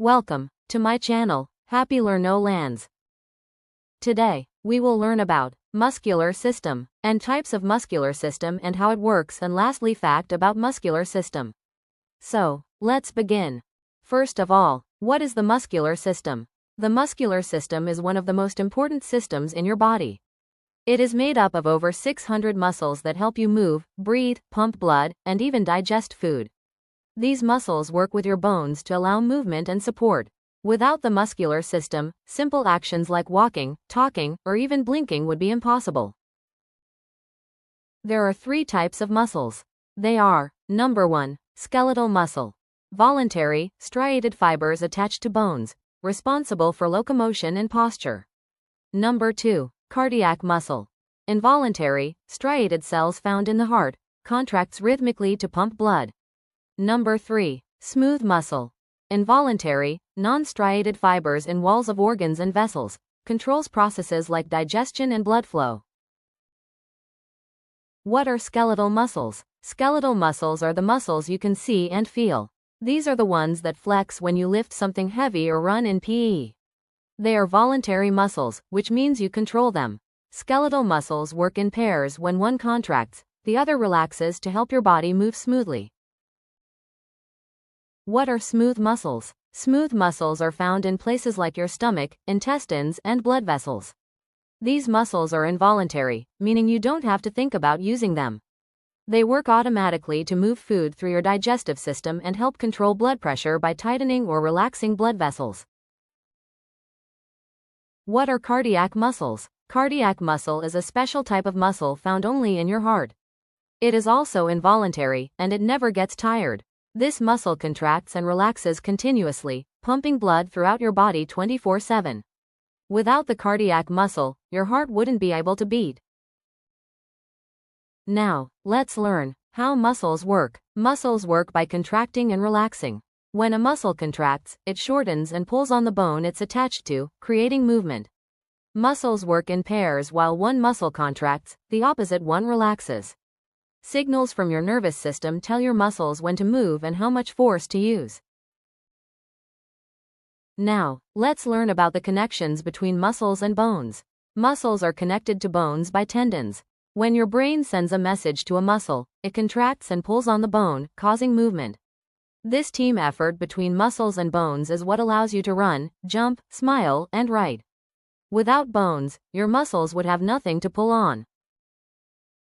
Welcome to my channel, Happy Learn No Lands. Today, we will learn about muscular system and types of muscular system and how it works, and lastly fact about muscular system. So, let's begin. First of all, what is the muscular system? The muscular system is one of the most important systems in your body. It is made up of over 600 muscles that help you move, breathe, pump blood, and even digest food. These muscles work with your bones to allow movement and support. Without the muscular system, simple actions like walking, talking, or even blinking would be impossible. There are 3 types of muscles. They are: number 1, skeletal muscle. Voluntary, striated fibers attached to bones, responsible for locomotion and posture. Number 2, cardiac muscle. Involuntary, striated cells found in the heart, contracts rhythmically to pump blood. Number 3, smooth muscle. Involuntary, non-striated fibers in walls of organs and vessels, controls processes like digestion and blood flow. What are skeletal muscles? Skeletal muscles are the muscles you can see and feel. These are the ones that flex when you lift something heavy or run in PE. They are voluntary muscles, which means you control them. Skeletal muscles work in pairs. When one contracts, the other relaxes to help your body move smoothly. What are smooth muscles? Smooth muscles are found in places like your stomach, intestines, and blood vessels. These muscles are involuntary, meaning you don't have to think about using them. They work automatically to move food through your digestive system and help control blood pressure by tightening or relaxing blood vessels. What are cardiac muscles? Cardiac muscle is a special type of muscle found only in your heart. It is also involuntary, and it never gets tired. This muscle contracts and relaxes continuously, pumping blood throughout your body 24/7. Without the cardiac muscle, your heart wouldn't be able to beat. Now, let's learn how muscles work. Muscles work by contracting and relaxing. When a muscle contracts, it shortens and pulls on the bone it's attached to, creating movement. Muscles work in pairs. While one muscle contracts, the opposite one relaxes. Signals from your nervous system tell your muscles when to move and how much force to use. Now, let's learn about the connections between muscles and bones. Muscles are connected to bones by tendons. When your brain sends a message to a muscle, it contracts and pulls on the bone, causing movement. This team effort between muscles and bones is what allows you to run, jump, smile, and write. Without bones, your muscles would have nothing to pull on.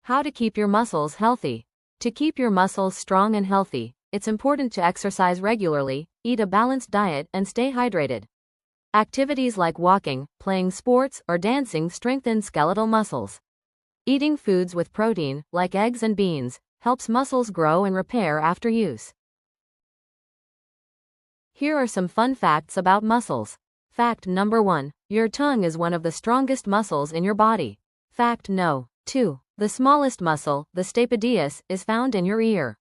How to keep your muscles healthy? To keep your muscles strong and healthy, it's important to exercise regularly, eat a balanced diet, and stay hydrated. Activities like walking, playing sports, or dancing strengthen skeletal muscles. Eating foods with protein, like eggs and beans, helps muscles grow and repair after use. Here are some fun facts about muscles. Fact number 1. Your tongue is one of the strongest muscles in your body. Fact no. 2. The smallest muscle, the stapedius, is found in your ear.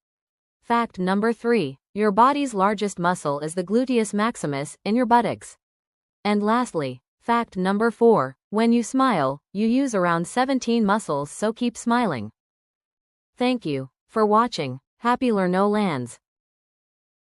Fact number 3. Your body's largest muscle is the gluteus maximus, in your buttocks. And lastly, fact number 4. When you smile, you use around 17 muscles, so keep smiling. Thank you for watching Happy Learn No Lands.